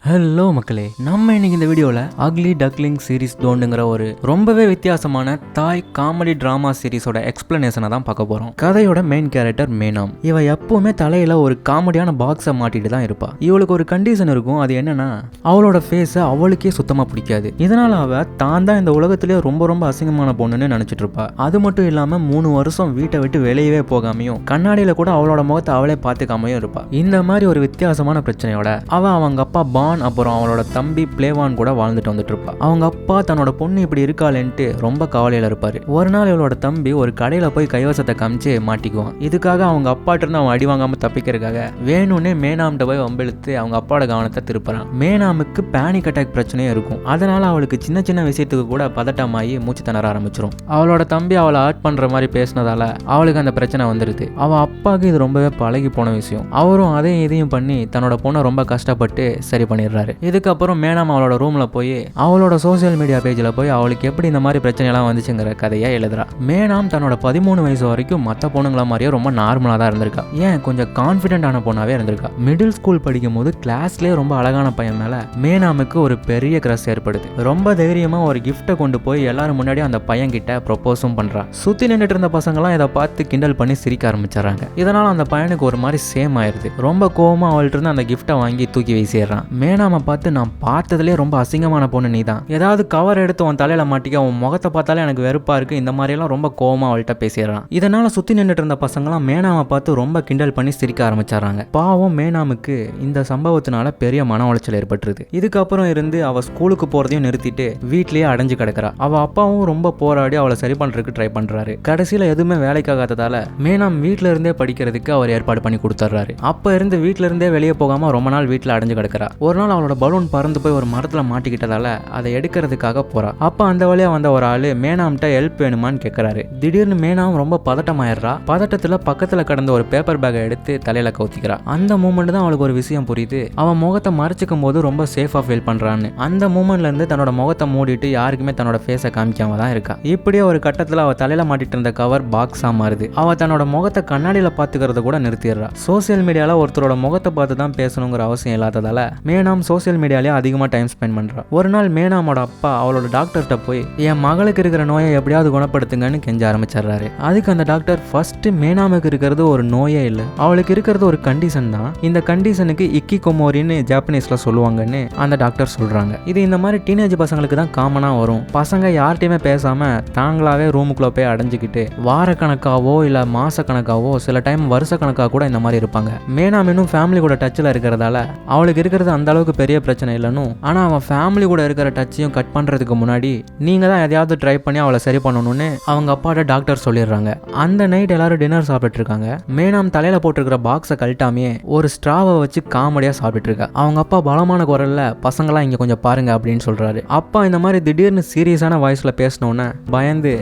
Hello மக்களே, நம்ம இன்னைக்கு இந்த வீடியோவில் அக்லி டக்லிங் சீரீஸ் டோண்டுங்கிற ஒரு ரொம்பவே வித்தியாசமான தாய் காமெடி டிராமா சீரீஸோட எக்ஸ்பிளனேஷனை தான் பார்க்க போகிறோம். கதையோட மெயின் கேரக்டர் மேனாம். இவ எப்பவுமே தலையில ஒரு காமெடியான பாக்ஸை மாட்டிட்டு தான் இருப்பா. இவளுக்கு ஒரு கண்டிஷன் இருக்கும். அது என்னன்னா, அவளோட ஃபேஸை அவளுக்கே சுத்தமாக பிடிக்காது. இதனால அவ தான் தான் இந்த உலகத்திலேயே ரொம்ப ரொம்ப அசிங்கமான பொண்ணுன்னு நினைச்சிட்டு இருப்பா. அது மட்டும் இல்லாம 3 வருஷம் வீட்டை விட்டு வெளியவே போகாமையும் கண்ணாடியில கூட அவளோட முகத்தை அவளே பார்த்துக்காமையும் இருப்பா. இந்த மாதிரி ஒரு வித்தியாசமான பிரச்சனையோட அவங்க அப்பா அப்புறம் அவளோட தம்பி பிளேவான் கூட வாழ்ந்துட்டு வந்துட்டு இருப்பா. அவங்க அப்பா தன்னோட பொண்ணு இப்படி இருக்காளேன்ட்டு ரொம்ப கவலையில இருப்பாரு. ஒரு நாள் இவளோட தம்பி ஒரு கடையில போய் கைவசத்தை காமிச்சு மாட்டிக்குவான். இதுக்காக அவங்க அப்பாட்ட இருந்து அவன் அடி வாங்காம தப்பிக்கிறதுக்காக வேணும்னே மேனாம்கிட்ட போய் வம்பிழுத்து அவங்க அப்பாவோட கவனத்தை திருப்புறான். மேனாமுக்கு பேனிக் அட்டாக் பிரச்சனையும் இருக்கும். அதனால அவளுக்கு சின்ன சின்ன விஷயத்துக்கு கூட பதட்டமாகி மூச்சு திணற ஆரம்பிச்சிடும். அவளோட தம்பி அவளை ஹர்ட் பண்ற மாதிரி பேசினதால அவளுக்கு அந்த பிரச்சனை வந்துருது. அவ அப்பாவுக்கு இது ரொம்பவே பழகி போன விஷயம். அவரும் அதையும் இதையும் பண்ணி தன்னோட பொண்ணை ரொம்ப கஷ்டப்பட்டு சரி பண்ணிடுறாரு. இதுக்கப்புறம் மேனாம் அவளோட ரூம்ல போய் அவளோட சோசியல் மீடியா பேஜ்ல போய் அவளுக்கு எப்படி இந்த மாதிரி பிரச்சனை எல்லாம் வந்துச்சுங்கிற கதையா எழுதுறா. மேனாம் தன்னோட 13 வயசு வரைக்கும் மற்ற பொண்ணுங்கள மாதிரியே ரொம்ப நார்மலா தான் இருந்திருக்கா. ஏன் கொஞ்சம் கான்பிடென்டான பொண்ணாவே இருந்திருக்கா. மிடில் ஸ்கூல் படிக்கும் போது கிளாஸ்லயே ரொம்ப அழகான பையன் மேல மேனாமுக்கு ஒரு பெரிய கிரஷ் ஏற்படுது. ரொம்ப தைரியமா ஒரு கிஃப்ட்டை கொண்டு போய் எல்லாரும் முன்னாடி அந்த பையன் கிட்ட ப்ரொபோஸும் பண்றா. சுத்தி நின்றுட்டு இருந்த பசங்க எல்லாம் இதை பார்த்து கிண்டல் பண்ணி சிரிக்க ஆரம்பிச்சாங்க. இதனால அந்த பையனுக்கு ஒரு மாதிரி சேம் ஆயிருது. ரொம்ப கோவமா அவள்கிட்ட இருந்து அந்த கிஃப்ட்டை வாங்கி தூக்கி வீசிடுறான். மேனாம பார்த்து, நான் பார்த்ததுலேயே ரொம்ப அசிங்கமான பொண்ணு நீ தான். ஏதாவது கவர் எடுத்து உன் தலையில மாட்டிக்க, உன் முகத்தை பார்த்தாலே எனக்கு வெறுப்பா இருக்கு. இந்த மாதிரியெல்லாம் ரொம்ப கோவமா அவள்கிட்ட பேசிடுறான். இதனால சுத்தி நின்றுட்டு இருந்த பசங்களாம் மேனாம பார்த்து ரொம்ப கிண்டல் பண்ணி சிரிக்க ஆரம்பிச்சாராங்க. பாவம் மேனாமுக்கு இந்த சம்பவத்தினால பெரிய மன உளைச்சல் ஏற்பட்டுருது. இதுக்கப்புறம் இருந்து அவ ஸ்கூலுக்கு போறதையும் நிறுத்திட்டு வீட்லயே அடைஞ்சு கிடக்குறா. அவ அப்பாவும் ரொம்ப போராடி அவளை சரி பண்றதுக்கு ட்ரை பண்றாரு. கடைசியில எதுவுமே வேலைக்காகாததால மேனாம் வீட்டுல இருந்தே படிக்கிறதுக்கு அவர் ஏற்பாடு பண்ணி கொடுத்துட்றாரு. அப்ப இருந்து வீட்டுல இருந்தே வெளியே போகாம ரொம்ப நாள் வீட்டுல அடைஞ்சு கிடக்குறா. ஒரு நாள் அவளோட பலூன் பறந்து போய் ஒரு மரத்துல மாட்டிக்கிட்டதால அதை எடுக்கிறதுக்காக போறா. அப்ப அந்த வழியா வந்த ஒரு ஆளு மேனாம்கிட்ட ஹெல்ப் வேணுமான்னு கேட்கறாரு. திடீர்னு மேனாம் ரொம்ப பதட்டமாயிடுறா. பதட்டத்துல பக்கத்துல கடந்த ஒரு பேப்பர் பேக்கை எடுத்து தலையில கவுத்திக்கிறா. அந்த மூமெண்ட் தான் அவளுக்கு ஒரு விஷயம் புரியுது. அவன் முகத்தை மறைச்சிக்கும் போது ரொம்ப சேஃபா ஃபீல் பண்றான்னு. அந்த மூமெண்ட்ல இருந்து தன்னோட முகத்தை மூடிட்டு யாருக்குமே தன்னோட ஃபேஸை காமிக்காம தான் இருக்கா. இப்படியே ஒரு கட்டத்துல அவ தலையில மாட்டிட்டு இருந்த கவர் பாக்ஸா மாறுது. அவ தன்னோட முகத்தை கண்ணாடியில பாத்துக்கிறத கூட நிறுத்திடுறா. சோசியல் மீடியால ஒருத்தரோட முகத்தை பார்த்து தான் பேசணுங்கிற அவசியம் இல்லாததால மேனாம் சோசியல் மீடியாலே அதிகமாக டைம் ஸ்பெண்ட் பண்ணுறா. ஒரு நாள் மேனாமோட அப்பா அவளோட டாக்டர்கிட்ட போய் என் மகளுக்கு இருக்கிற நோயை எப்படியாவது குணப்படுத்துங்கன்னு கெஞ்ச ஆரம்பிச்சிடுறாரு. அதுக்கு அந்த டாக்டர், ஃபர்ஸ்ட் மேனாமுக்கு இருக்கிறது ஒரு நோயே இல்லை, அவளுக்கு இருக்கிறது ஒரு கண்டிஷன் தான். இந்த கண்டிஷனுக்கு இக்கிகோமோரின்னு ஜாப்பனீஸ்ல சொல்லுவாங்கன்னு அந்த டாக்டர் சொல்றாங்க. இது இந்த மாதிரி டீனேஜ் பசங்களுக்கு தான் காமனா வரும். பசங்க யார்கிட்டயுமே பேசாம தாங்களாவே ரூமுக்குள்ள போய் அடைஞ்சுக்கிட்டு வாரக்கணக்காவோ இல்ல மாச கணக்காவோ சில டைம் வருஷ கணக்காக கூட இந்த மாதிரி இருப்பாங்க. மேனாம் இன்னும் ஃபேமிலி கூட டச்சில் இருக்கிறதால அவளுக்கு இருக்கிறது அந்த அளவுக்கு பெரிய பிரச்சனை இல்லைன்னு, ஆனா அவன் ஃபேமிலி கூட இருக்கிற டச்சையும் கட் பண்றதுக்கு முன்னாடி நீங்க தான் எதையாவது ட்ரை பண்ணி அவளை சரி பண்ணணும்னு அவங்க அப்பாட்ட டாக்டர் சொல்லிடுறாங்க. அந்த நைட் எல்லாரும் டின்னர் சாப்பிட்டு இருக்காங்க. மேனாம் தலையில போட்டிருக்கிற பாக்ஸை கழட்டாமே ஒரு ஸ்ட்ராவை வச்சு காமெடியா சாப்பிட்டு இருக்கா. அவங்க அப்பா பலமான குரல்ல, பசங்களா இங்க கொஞ்சம் பாருங்க அப்படின்னு சொல்றாரு. அப்பா இந்த மாதிரி திடீர்னு சீரியஸான வாய்ஸ்ல பேசினோன்னு பயந்து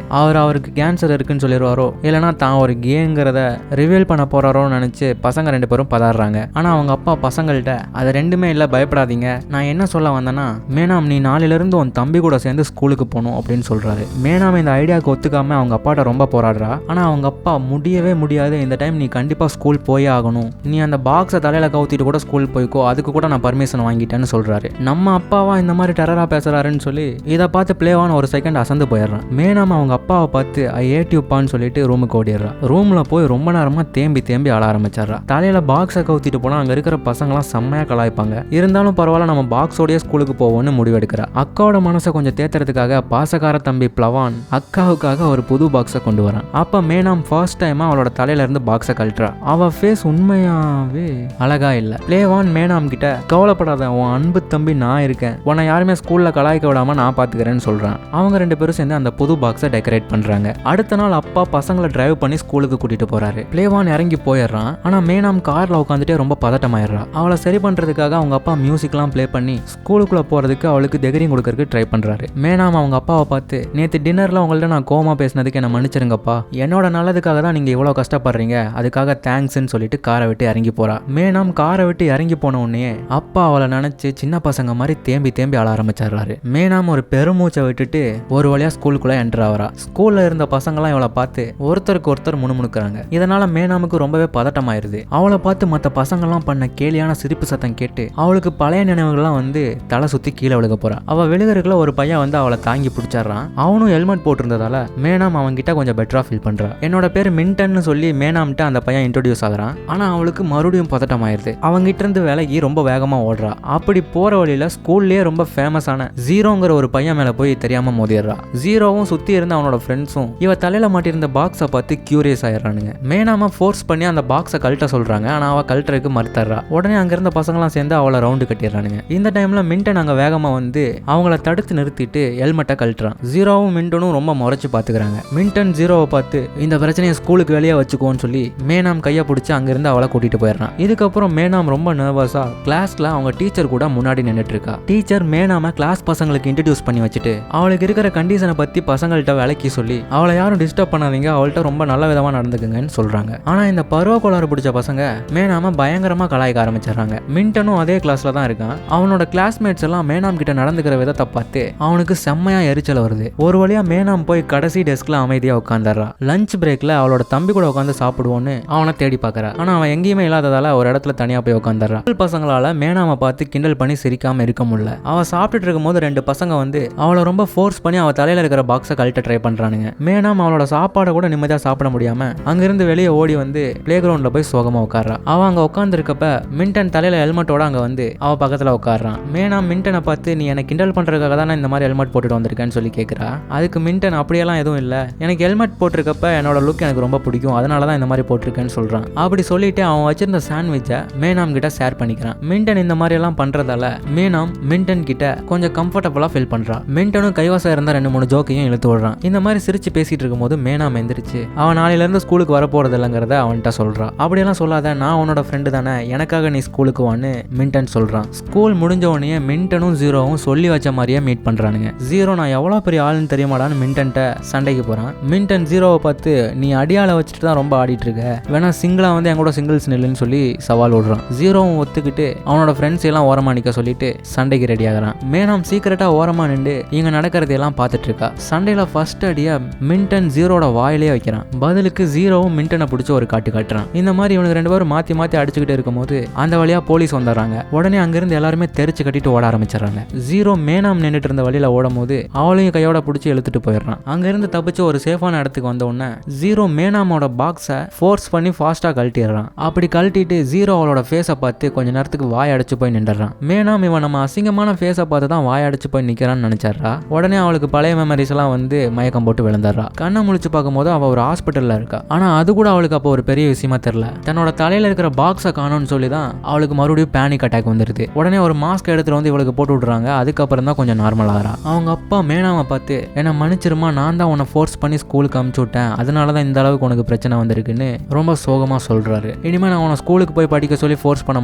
அவருக்கு கேன்சர் இருக்குன்னு சொல்லிடுவாரோ இல்லைன்னா தான் ஒரு கேங்கிறத ரிவீல் பண்ண போறாரோன்னு நினைச்சு பசங்க 2 பேரும் பதாடுறாங்க. ஆனா அவங்க அப்பா பசங்கள்கிட்ட அது ரெண்டுமே இல்லை, பயப்படாதீங்க, நான் என்ன சொல்ல வந்தேன்னா மேனாம் நீ நாளிலிருந்து உன் தம்பி கூட சேர்ந்து ஸ்கூலுக்கு போகணும் அப்படின்னு சொல்றாரு. மேனாம் இந்த ஐடியாவுக்கு ஒத்துக்காம அவங்க அப்பாட்ட ரொம்ப போராடுறா. ஆனா அவங்க அப்பா முடியவே முடியாது, இந்த டைம் நீ கண்டிப்பா ஸ்கூல் போயே ஆகணும், நீ அந்த பாக்ஸை தலையில கவுத்திட்டு கூட ஸ்கூல் போய்க்கோ, அதுக்கு கூட நான் பர்மிஷன் வாங்கிட்டேன்னு சொல்றாரு. நம்ம அப்பாவா இந்த மாதிரி டெரரா பேசுறாருன்னு சொல்லி இதை பார்த்து பிளேவான் ஒரு செகண்ட் அசந்து போயிடுறான். மேனாம் அவங்க அப்பாவை பார்த்து ஐ ஹேட் யூ பான்னு சொல்லிட்டு ரூமுக்கு ஓடிடுறா. ரூம்ல போய் ரொம்ப நேரமா தேம்பி அழ ஆரம்பிச்சிடுறா. தலையில பாக்ஸை கவுத்திட்டு போனா அங்க இருக்கிற பசங்களாம் செம்மையா கலாய்ப்பாங்க. இருந்தாலும் பரவாயில்ல, நம்ம பாக்ஸோடய ஸ்கூலுக்கு போவோம்னு முடிவெடுக்கிறா. அக்காவோட மனசை கொஞ்சம் தேத்துறதுக்காக பாசக்கார தம்பி பிளவான் அக்காவுக்காக ஒரு புது பாக்ஸை கொண்டு வரான். அப்ப மேனாம் ஃபர்ஸ்ட் டைமா அவளோட தலையில இருந்து பாக்ஸை கழட்டுறா. அவ ஃபேஸ் உண்மையாவே அழகா இல்ல. பிளேவான் மேனாம் கிட்ட, கவலைப்படாத, உன் அன்பு தம்பி நான் இருக்கேன், உன்னை யாருமே ஸ்கூல்ல கலாய்க்க விடாம நான் பாத்துக்கிறேன்னு சொல்றான். அவங்க 2 பேரும் சேர்ந்து அந்த புது பாக்ஸை டெக்கரேட் பண்றாங்க. அடுத்த நாள் அப்பா பசங்களை டிரைவ் பண்ணி ஸ்கூலுக்கு கூட்டிட்டு போறாரு. பிளேவான் இறங்கி போயிடுறான். ஆனா மேனாம் கார்ல உட்காந்துட்டே ரொம்ப பதட்டமாயிடுறா. அவளை சரி பண்றதுக்காக அவங்க அப்பா மியூசிக்லாம் ப்ளே பண்ணி ஸ்கூலுக்குள்ள போறதுக்கு அவளுக்கு தைரியம் கொடுக்கறதுக்கு ட்ரை பண்றாரு. மேனாம் அவங்க அப்பாவை பார்த்து, நேற்று டின்னர்ல உங்கள்ட்ட நான் கோமா பேசினதுக்கு என்ன மன்னிச்சிருங்கப்பா, என்னோட நல்லதுக்காக தான் நீங்க இவ்வளவு கஷ்டப்படுறீங்க, அதுக்காக தேங்க்ஸ்ன்னு சொல்லிட்டு காரை விட்டு இறங்கி போறா. மேனாம் காரை விட்டு இறங்கி போன உடனே அப்பா அவளை நினைச்சு சின்ன பசங்க மாதிரி தேம்பி அழ ஆரம்பிச்சிடுறாரு. மேனாம் ஒரு பெருமூச்சை விட்டுட்டு ஒரு வழியா ஸ்கூலுக்குள்ள என்டர் ஆகிறா. ஸ்கூல்ல இருந்த பசங்களாம் இவளை பார்த்து ஒருத்தருக்கு ஒருத்தர் முணுமுணுக்கிறாங்க. இதனால மேனாமுக்கு ரொம்பவே பதட்டமாயிருது. அவளை பார்த்து மற்ற பசங்கள்லாம் பண்ண கேலியான சிரிப்பு சத்தம் கேட்டு அவளுக்கு பழைய நினைவுகள்லாம் வந்து தலை சுத்தி கீழே விழுக போறா. அவ விழுகிறதுக்குள்ள ஒரு பையன் வந்து அவளை தாங்கி பிடிச்சாரான். அவனும் ஹெல்மெட் போட்டிருந்ததால மேனாம் அவன் கிட்ட கொஞ்சம் பெட்டரா ஃபீல் பண்றா. என்னோட பேர் மின்டன் சொல்லி மேனாம்கிட்ட அந்த பையன் இன்ட்ரோடியூஸ் ஆகுறான். ஆனா அவளுக்கு மறுபடியும் பதட்டம் ஆயிருது. அவங்கிட்ட இருந்து விலகி ரொம்ப வேகமா ஓடுறா. அப்படி போற வழியில ஸ்கூல்லயே ரொம்ப ஃபேமஸான ஜீரோங்கிற ஒரு பையன் மேல போய் தெரியாம மோதிடுறா. ஜீரோவும் சுத்தி இருந்த அவனோட ஃப்ரெண்ட்ஸும் இவ தலையில மாட்டிருந்த பாக்ஸை பார்த்து கியூரியஸ் ஆயிடுறானுங்க. மேனாம ஃபோர்ஸ் பண்ணி அந்த பாக்ஸை கழட்ட சொல்றாங்க. ஆனா அவ கழட்டறதுக்கு மறுத்தறா. உடனே அங்க இருந்த பசங்களாம் சேர்ந்து அவளை ரவுண்டு கட்டிடுறானுங்க. இந்த டைம்ல மின்டன் அங்க வேகமா வந்து அவங்கள தடுத்து நிறுத்திட்டு ஹெல்மெட்டை கழட்டுறான். ஜீரோவும் மின்டனும் ரொம்ப முறைச்சு பாத்துக்கிறாங்க. மின்டன் ஜீரோவை பார்த்து இந்த பிரச்சனையை ஸ்கூலுக்கு வெளியே வச்சுக்கோன்னு சொல்லி மேனாம் கையை பிடிச்சி அங்கிருந்து அவளை கூட்டிட்டு போயிடுறான். இதுக்கப்புறம் மேனாம் ரொம்ப நர்வஸா கிளாஸ்ல அவங்க டீச்சர் கூட முன்னாடி நின்றுட்டு இருக்கா. டீச்சர் மேனாம கிளாஸ் பசங்களுக்கு இன்ட்ரோடியூஸ் பண்ணி வச்சுட்டு அவளுக்கு இருக்கிற கண்டிஷனை பத்தி பசங்கள்கிட்ட விளக்கி சொல்லி அவளை யாரும் டிஸ்டர்ப் பண்ணாதீங்க, அவள்கிட்ட ரொம்ப நல்ல விதமா நடந்துக்குங்கன்னு சொல்றாங்க. ஆனா இந்த பருவ கோளாறு பிடிச்ச பசங்க மேனாம பயங்கரமா கலாய்க்க ஆரம்பிச்சிடறாங்க. மின்டனும் அதே கிளாஸ்ல தான் இருக்கான். அவனோட கிளாஸ்மேட்ஸ் எல்லாம் மேனாம் கிட்ட நடந்துக்கிற விதத்தை பார்த்து அவனுக்கு செம்மையா எரிச்சல் வருது. ஒரு வழியா மேனாம் போய் கடைசி டெஸ்க்ல அமைதியா உட்காந்துறா. லஞ்ச் பிரேக்ல அவளோட தம்பி கூட உட்காந்து சாப்பிடுவோன்னு அவனை தேடி பாக்குறா. ஆனா அவன் எங்கேயுமே இல்லாததால ஒரு இடத்துல தனியா போய் உட்காந்துறா. பசங்களால மேனாம பார்த்து கிண்டல் பண்ணி சிரிக்காம இருக்க முடியல. அவ சாப்பிட்டுட்டு இருக்கும் போது ரெண்டு பசங்க வந்து அவளை ரொம்ப ஃபோர்ஸ் பண்ணி அவ தலையில இருக்கிற பாக்ஸை கழட்ட ட்ரை பண்றானுங்க. மேனாம் அவளோட சாப்பாடை கூட நிம்மதியா சாப்பிட முடியாம அங்கிருந்து வெளியே ஓடி வந்து பிளே கிரவுண்ட்ல போய் சோகமா உட்கார்றா. அவ அங்க உட்கார்ந்து இருக்கப்ப மின்டன் தலையில ஹெல்மெட்டோட அங்க வந்து அவ பக்கத்துல உட்கார்றான். மேனாம் மின்டனை பார்த்து நீ எனக்கு கிண்டல் பண்றதுக்காக தான் இந்த மாதிரி ஹெல்மெட் போட்டுட்டு வந்திருக்கேன்னு சொல்லி கேட்கிறா. அதுக்கு மின்டன் அப்படியெல்லாம் எதுவும் இல்ல, எனக்கு ஹெல்மெட் போட்டிருக்கப்ப என்னோட லுக் எனக்கு ரொம்ப பிடிக்கும், அதனாலதான் இந்த மாதிரி போட்டிருக்கேன்னு சொல்றான். அப்படி சொல்லிட்டு அவன் வச்சிருந்த சாண்ட்விச்சை மேனாம் கிட்ட ஷேர் பண்ணிக்கிறான். மின்டன் இந்த மாதிரி எல்லாம் பண்றதால மேனாம் மின்டன் கிட்ட கொஞ்சம் கம்ஃபர்டபுளா ஃபீல் பண்றான். மின்டனும் கைவசம் இருந்த 2-3 ஜோக்கையும் இழுத்து விடுறான். இந்த மாதிரி சிரிச்சு பேசிட்டு இருக்கும் போது மேனாம் எந்திரிச்சு அவன் நாளையில இருந்து ஸ்கூலுக்கு வர போறது இல்லைங்கிறத அவன்கிட்ட சொல்றான். அப்படியெல்லாம் சொல்லாத, நான் உன்னோட ஃப்ரெண்டு தானே, எனக்காக நீ ஸ்கூலுக்கு வான்னு மின்டன் சொல்றான். ஸ்கூல் முடிஞ்ச உடனே மின்டனும் ஜீரோவும் சொல்லி வச்ச மாதிரியே மீட் பண்றானுங்க. ஜீரோ நான் எவ்வளவு பெரிய ஆளுன்னு தெரியுமாடான்னு மின்டன்ட்ட சண்டைக்கு போறான். மின்டன் ஜீரோவை பார்த்து நீ அடியால வச்சுட்டு தான் ரொம்ப ஆடிட்டு இருக்க, வேணா சிங்கிளா வந்து என் கூட சிங்கிள்ஸ் நில்லுன்னு சொல்லி சவால் விடுறான். ஜீரோவும் ஒத்துக்கிட்டு அவனோட ஃப்ரெண்ட்ஸ் எல்லாம் ஓரமா நிக்க சொல்லிட்டு சண்டைக்கு ரெடி ஆகிறான். மேனாம் சீக்கிரட்டா ஓரமா நின்று இங்க நடக்கிறதையெல்லாம் பார்த்துட்டு இருக்கா. சண்டையில ஃபர்ஸ்ட் அடியா மின்டன் ஜீரோட வாயிலே வைக்கிறான். பதிலுக்கு ஜீரோவும் மின்டனை பிடிச்சி ஒரு காட்டு காட்டுறான். இந்த மாதிரி இவனுக்கு 2 பேரும் மாத்தி மாத்தி அடிச்சுக்கிட்டு இருக்கும் போது அந்த வழியா போலீஸ் வந்துடுறாங்க. உடனே அங்கிருந்து எல்லாருமே தெரிச்சு கட்டிட்டு ஓட ஆரம்பிச்சிடறாங்க. ஜீரோ மேனாம் நின்றுட்டு இருந்த வழியில ஓடும் போது அவளையும் கையோட பிடிச்சி இழுத்துட்டு போயிடுறான். அங்கிருந்து தப்பிச்சு ஒரு சேஃபான இடத்துக்கு வந்த உடனே ஜீரோ மேனாமோட பாக்ஸை ஃபோர்ஸ் பண்ணி ஃபாஸ்டா கழட்டிடுறான். அப்படி கழட்டிட்டு ஜீரோ அவளோட ஃபேஸை பார்த்து கொஞ்ச நேரத்துக்கு வாய் அடைச்சு போய் நின்றுறான். மேனாம் இவன் நம்ம அசிங்கமான ஃபேஸை பார்த்து தான் வாய் அடைச்சு போய் நிக்கிறான்னு நினைச்சாரா. உடனே அவளுக்கு பழைய மெமரிஸ் எல்லாம் வந்து மயக்கம் போட்டு விழுந்துடுறா. கண்ணை முழிச்சு பார்க்கும்போது அவ ஒரு ஹாஸ்பிட்டல்ல இருக்கா. ஆனா அது கூட அவளுக்கு அப்போ ஒரு பெரிய விஷயமா தெரியல. தன்னோட தலையில இருக்கிற பாக்ஸை காணோம்னு சொல்லி தான் அவளுக்கு மறுபடியும் பேனிக் அட்டாக் வந்துருது. உடனே ஒரு மாஸ்க் எடுத்துட்டு வந்து இவளுக்கு போட்டு விடுறாங்க. அதுக்கப்புறம் தான் கொஞ்சம் நார்மல் ஆகிறா. அவங்க அப்பா மேனாவை பார்த்து என்ன மன்னிச்சிருமா, நான் தான் உன்னை ஃபோர்ஸ் பண்ணி ஸ்கூலுக்கு அனுப்பிச்சு விட்டேன், அதனாலதான் இந்த அளவுக்கு உனக்கு பிரச்சனை வந்திருக்குன்னு ரொம்ப சோகமா சொல்றாரு. இனிமே நான் உன்னை ஸ்கூலுக்கு போய் படிக்க சொல்லி ஃபோர்ஸ் பண்ண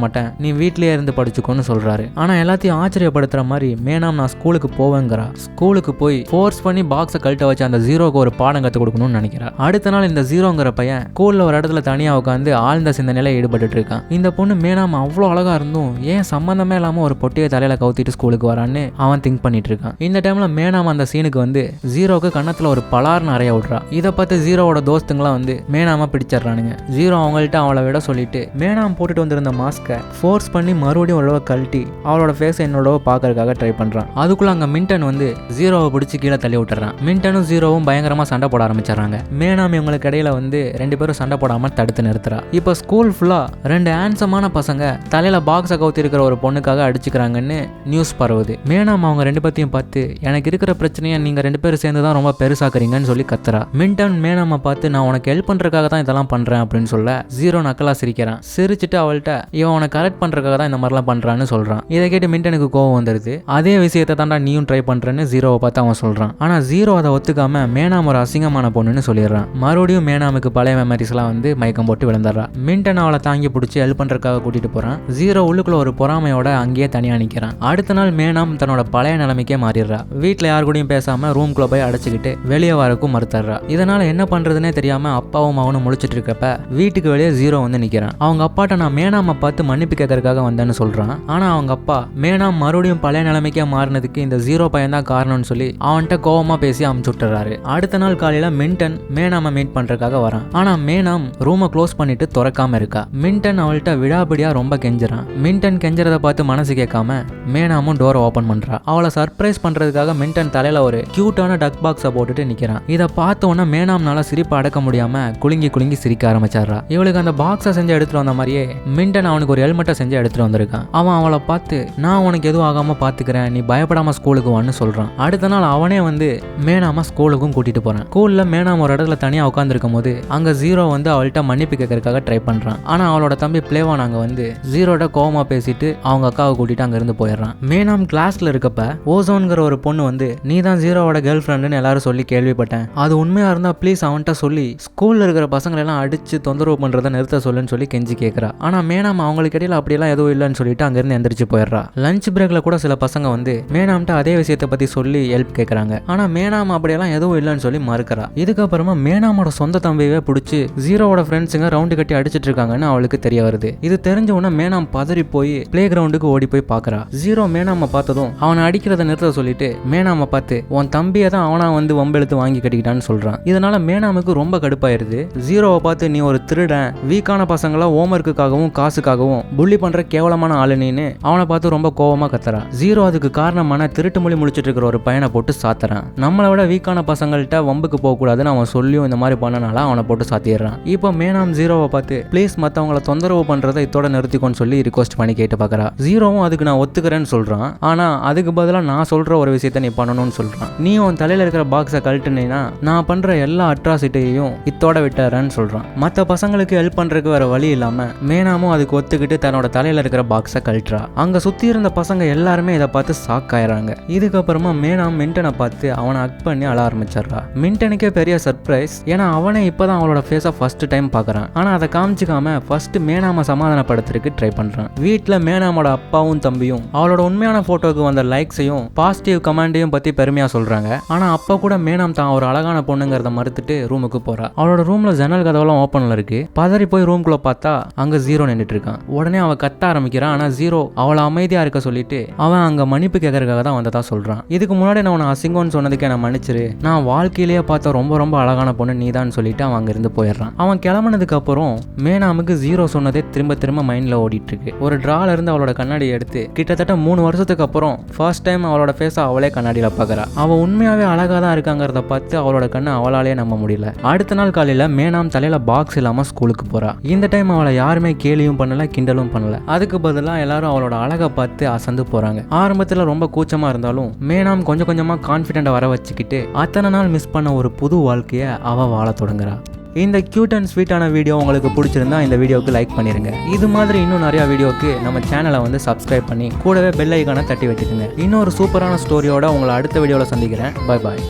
மாட்டேன், நீ வீட்லயே இருந்து படிச்சுக்கோன்னு சொல்றாரு. ஆனா எல்லாத்தையும் ஆச்சரியப்படுத்துற மாதிரி மேனாம் நான் ஸ்கூலுக்கு போவேங்கிறா. ஸ்கூலுக்கு போய் ஃபோர்ஸ் பண்ணி பாக்ஸை கழட்ட வச்சு அந்த ஜீரோக்கு ஒரு பாடம் கற்றுக் கொடுக்கணும்னு நினைக்கிறா. அடுத்த நாள் இந்த ஜீரோங்கிற பையன் ஸ்கூல்ல ஒரு இடத்துல தனியா உட்காந்து ஆழ்ந்த சிந்தனையில ஈடுபட்டு இருக்கான். இந்த பொண்ணு மேனாம் அவ்வளோ அழகா இருந்தும் ஏன் சம்பந்தமே இல்லாம ஒரு பொட்டியை தலையில கவுத்திட்டு ஸ்கூலுக்கு வரான்னு அவன் திங்க் பண்ணிட்டு இருக்கான். இந்த டைம்ல மேனாம் அந்த சீனுக்கு வந்து ஜீரோக்கு கண்ணத்துல ஒரு பலார்னு அறைய விடுறா. இதை பார்த்து ஜீரோவோட தோஸ்துங்களாம் வந்து மேனாம பிடிச்சிடறானுங்க. ஜீரோ அவங்கள்ட்ட அவளை விட சொல்லிட்டு மேனாம் போட்டுட்டு வந்திருந்த மாஸ்கை ஃபோர்ஸ் பண்ணி மறுபடியும் ஒரு கழட்டி அவளோட ஃபேஸை என்னோட பார்க்கறதுக்காக ட்ரை பண்றான். அதுக்குள்ள அங்க மின்டன் வந்து ஜீரோவை பிடிச்சி கீழே தள்ளி விட்டுறான். மின்டனும் ஜீரோவும் பயங்கரமா சண்டை போட ஆரம்பிச்சிடறாங்க. மேனாம் இவங்களுக்கு இடையில வந்து 2 பேரும் சண்டை போடாம தடுத்து நிறுத்துறா. இப்போ ஸ்கூல் ஃபுல்லா 2 ஹேண்ட்ஸமான பசங்க தலையில பாக்ஸை கவுத்தி இருக்கிற ஒரு பொண்ணுக்காக அடிச்சுக்கிறாங்கன்னு நியூஸ் பரவுது. மேனாம் அவங்க 2 பேர்த்தையும் பார்த்து எனக்கு இருக்கிற பிரச்சனையை நீங்க 2 பேரும் சேர்ந்து தான் ரொம்ப பெருசாக்குறீங்கன்னு சொல்லி கத்துறா. மின்டன் மேனாம பார்த்து நான் உனக்கு ஹெல்ப் பண்றதுக்காக தான் இதெல்லாம் பண்றேன் அப்படின்னு சொல்ல ஜீரோ நக்கலா சிரிக்கிறான். சிரிச்சுட்டு அவள்கிட்ட இவன் உனக்கு கரெக்ட் பண்றதுக்காக தான் இந்த மாதிரிலாம் பண்றான்னு சொல்றான். இதை கேட்டு மின்டனுக்கு கோவம் வந்துருது. அதே விஷயத்தை தாண்டா நீயும் ட்ரை பண்றேன்னு ஜீரோவை பார்த்து அவன் சொல்றான். ஆனா ஜீரோ அதை ஒத்துக்காம மேனாம் ஒரு அசிங்கமான பொண்ணுன்னு சொல்லிடுறான். மறுபடியும் மேனாமுக்கு பழைய மெமரிஸ் எல்லாம் வந்து மயக்கம் போட்டு விழுந்துடுறா. மின்டன் அவளை தாங்கி பிடிச்சி ஹெல்ப் பண்றதுக்காக கூட்டிட்டு போறான். ஜீரோ உள்ளுக்குள்ள ஒரு பொறாமையோட அங்கேயே தனியா நிக்கிறான். அடுத்த நாள் மேனாம் தன்னோட பழைய நிலைமைக்கே மாறிடுறா. வீட்டுல யாரு கூடயும் பேசாம ரூம்குள்ள போய் அடைச்சுக்கிட்டு வெளியே வரக்கும் மறுத்துறா. இதனால என்ன பண்றதுன்னே தெரியாம அப்பாவும் அவனும் முழிச்சிட்டு இருக்கப்ப வீட்டுக்கு வெளியே ஜீரோ வந்து நிக்கிறான். அவங்க அப்பாட்ட நான் மேனாம பார்த்து மன்னிப்பு கேட்கறதுக்காக வந்தேன்னு சொல்றான். ஆனா அவங்க அப்பா மேனாம் மறுபடியும் பழைய நிலைமைக்கே மாறினதுக்கு இந்த ஜீரோ பையன் தான் காரணம்னு சொல்லி அவன்கிட்ட கோவமா பேசி அமுச்சு விட்டுறாரு. அடுத்த நாள் காலையில மின்டன் மேனாம மீட் பண்றதுக்காக வரான். ஆனா மேனாம் ரூமை க்ளோஸ் பண்ணிட்டு திறக்காம இருக்கா. மின்டன் அவள்கிட்ட விடாபிடியா ரொம்ப கெஞ்சுறான். மின்டன் கெஞ்ச செஞ்சதை பார்த்து மனசு கேட்காம மேனாமும் டோரை ஓபன் பண்றா. அவளை சர்ப்ரைஸ் பண்றதுக்காக மின்டன் தலையில ஒரு கியூட்டான டக் பாக்ஸை போட்டுட்டு நிக்கிறான். இதை பார்த்த உடனே மேனாம்னால சிரிப்பு அடக்க முடியாம குலுங்கி குலுங்கி சிரிக்க ஆரம்பிச்சாரா. இவளுக்கு அந்த பாக்ஸை செஞ்சு எடுத்துட்டு வந்த மாதிரியே மின்டன் அவனுக்கு ஒரு ஹெல்மெட்டை செஞ்சு எடுத்துட்டு வந்திருக்கான். அவன் அவளை பார்த்து நான் உனக்கு எதுவும் ஆகாம பாத்துக்கிறேன், நீ பயப்படாம ஸ்கூலுக்கு வான்னு சொல்றான். அடுத்த நாள் அவனே வந்து மேனாம ஸ்கூலுக்கும் கூட்டிட்டு போறான். ஸ்கூல்ல மேனாம் ஒரு இடத்துல தனியா உட்காந்துருக்கும் போது அங்க ஜீரோ வந்து அவள்கிட்ட மன்னிப்பு கேட்கறதுக்காக ட்ரை பண்றான். ஆனா அவளோட தம்பி பிளேவான் அங்க வந்து ஜீரோட கோவமா பேசிட்டு அவங்க அக்காவை கூட்டிட்டு அங்க இருந்து போயிடுறான். மேனாம் கிளாஸ்ல இருக்கப்ப ஓசோன்கிற ஒரு பொண்ணு வந்து நீ தான் ஜீரோவோட கேர்ள் ஃப்ரெண்டுன்னு எல்லாரும் சொல்லி கேள்விப்பட்டேன், அது உண்மையா இருந்தா ப்ளீஸ் அவன்கிட்ட சொல்லி ஸ்கூல்ல இருக்கிற பசங்களை எல்லாம் அடிச்சு தொந்தரவு பண்றதை நிறுத்த சொல்லுன்னு சொல்லி கெஞ்சி கேட்கறா. ஆனா மேனாம் அவங்களுக்கு இடையில அப்படியெல்லாம் எதுவும் இல்லைன்னு சொல்லிட்டு அங்க இருந்து எந்திரிச்சு போயிடுறா. லஞ்ச் பிரேக்ல கூட சில பசங்க வந்து மேனாம்கிட்ட அதே விஷயத்தை பத்தி சொல்லி ஹெல்ப் கேட்கறாங்க. ஆனா மேனாம் அப்படியெல்லாம் எதுவும் இல்லைன்னு சொல்லி மறுக்கிறா. இதுக்கப்புறமா மேனாமோட சொந்த தம்பியவே பிடிச்சி ஜீரோவோட ஃப்ரெண்ட்ஸுங்க ரவுண்டு கட்டி அடிச்சிட்டு இருக்காங்கன்னு அவளுக்கு தெரிய வருது. இது தெரிஞ்ச உடனே மேனாம் பதறி போய் பிளே கிரவுண்டுக்கு ஓடி போய் பாக்குறா. ஜீரோ மேனாம பார்த்ததும் அவனை அடிக்கிறத நிறுத்த சொல்லிட்டு மேனாம பார்த்து உன் தம்பியை தான் அவனா வந்து வம்பெழுத்து வாங்கி கட்டிக்கிட்டான்னு சொல்றான். இதனால மேனாமுக்கு ரொம்ப கடுப்பாயிருது. ஜீரோவை பார்த்து நீ ஒரு திருடன், வீக்கான பசங்கள ஹோம்ஒர்க்குக்காகவும் காசுக்காகவும் புள்ளி பண்ற கேவலமான ஆளுன்னு அவனை பார்த்து ரொம்ப கோவமா கத்துறான். ஜீரோ அதுக்கு காரணமான திருட்டு மொழி முடிச்சிட்டு இருக்கிற ஒரு பையனை போட்டு சாத்துறான். நம்மளை விட வீக்கான பசங்கள்கிட்ட வம்புக்கு போக கூடாதுன்னு அவன் சொல்லியும் இந்த மாதிரி பண்ணனால அவனை போட்டு சாத்திடுறான். இப்போ மேனாம் ஜீரோவை பார்த்து ப்ளீஸ் மற்றவங்களை தொந்தரவு பண்றதை இதோட நிறுத்திக்கோன்னு சொல்லி ரிக்வஸ்ட் பண்ணி கேட்டு பார்க்கறா. ஜீரோவும் அதுக்கு நான் ஒத்துக்கிறேன்னு சொல்றான். ஆனா அதுக்கு பதிலாக நான் சொல்ற ஒரு விஷயத்த நீ பண்ணணும்னு சொல்றான். நீ உன் தலையில இருக்கிற பாக்ஸை கழட்டுனீன்னா நான் பண்ற எல்லா அட்ராசிட்டியையும் இத்தோட விட்டுறேன்னு சொல்றான். மற்ற பசங்களுக்கு ஹெல்ப் பண்றதுக்கு வேற வழி இல்லாம மேனாமும் அதுக்கு ஒத்துக்கிட்டு தன்னோட தலையில இருக்கிற பாக்ஸை கழட்டுறா. அங்க சுத்தி இருந்த பசங்க எல்லாருமே இதை பார்த்து ஷாக் ஆயிராங்க. இதுக்கப்புறமா மேனாம் மின்டனை பார்த்து அவனை ஹக் பண்ணி அழ ஆரம்பிச்சிடுறா. மின்டனுக்கே பெரிய சர்ப்ரைஸ். ஏன்னா அவனே இப்பதான் அவளோட ஃபேஸை ஃபர்ஸ்ட் டைம் பார்க்கறான். ஆனா அதை காமிச்சிக்காம ஃபர்ஸ்ட் மேனாம சமாதானப்படுத்துறதுக்கு ட்ரை பண்றான். வீட்டுல மேனாமோட அப்பாவும் தம்பியும் அவளோட உண்மையான போட்டோக்கு வந்த லைக்ஸையும் பாசிட்டிவ் கமெண்டையும் பத்தி பெருமையா சொல்றாங்க. ஆனா அப்ப கூட மேனாம் தான் ஒரு அழகான பொண்ணுங்கிறத மறுத்துட்டு ரூமுக்கு போறா. அவளோட ரூம்ல ஜன்னல் கதவெல்லாம் ஓப்பன்ல இருக்கு. பதறி போய் ரூம்குள்ள பார்த்தா அங்க ஜீரோ நின்றுட்டு இருக்கான். உடனே அவ கத்த ஆரம்பிக்கிறான். ஆனா ஜீரோ அவளை அமைதியா இருக்க சொல்லிட்டு அவன் அங்க மன்னிப்பு கேட்கறதுக்காக தான் வந்ததா சொல்றான். இதுக்கு முன்னாடி நான் உன்னை அசிங்கம்னு சொன்னதுக்கே நான் மன்னிச்சிரு, நான் வாழ்க்கையிலேயே பார்த்த ரொம்ப ரொம்ப அழகான பொண்ணு நீதான் சொல்லிட்டு அவன் அங்க இருந்து போயிடுறான். அவன் கிளம்புனதுக்கு அப்புறம் மேனாமுக்கு ஜீரோ சொன்னதே திரும்ப திரும்ப மைண்ட்ல ஓடிட்டு இருக்கு. ஒரு டிரால இருந்து அவளோட கண்ணாடியை எடுத்து கிட்டத்தட்ட 3 வருஷத்துக்கு அப்புறம் ஃபர்ஸ்ட் டைம் அவளோட ஃபேஸை அவளே கண்ணாடியில பாக்குறா. அவ உண்மையாவே அழகா தான் இருக்காங்கிறத பார்த்து அவளோட கண்ணை அவளாலே நம்ப முடியல. அடுத்த நாள் காலையில மேனாம் தலையில பாக்ஸ் இல்லாம ஸ்கூலுக்கு போறா. இந்த டைம் அவளை யாருமே கேலியும் பண்ணல, கிண்டலும் பண்ணல. அதுக்கு பதிலா எல்லாரும் அவளோட அழகை பார்த்து அசந்து போறாங்க. ஆரம்பத்துல ரொம்ப கூச்சமா இருந்தாலும் மேனாம் கொஞ்சம் கொஞ்சமா கான்ஃபிடென்ட் வர வச்சுக்கிட்டு அத்தனை நாள் மிஸ் பண்ண ஒரு புது வாழ்க்கைய அவ வாழ தொடங்குறா. இந்த கியூட் அண்ட் ஸ்வீட்டான வீடியோ உங்களுக்கு பிடிச்சிருந்தா இந்த வீடியோக்கு லைக் பண்ணிருங்க. இது மாதிரி இன்னும் நிறைய வீடியோக்கு நம்ம சேனலை வந்து சப்ஸ்கிரைப் பண்ணி கூடவே பெல் ஐகானை தட்டி வச்சுக்கோங்க. இன்னொரு சூப்பரான ஸ்டோரியோட உங்களை அடுத்த வீடியோவில் சந்திக்கிறேன். Bye bye.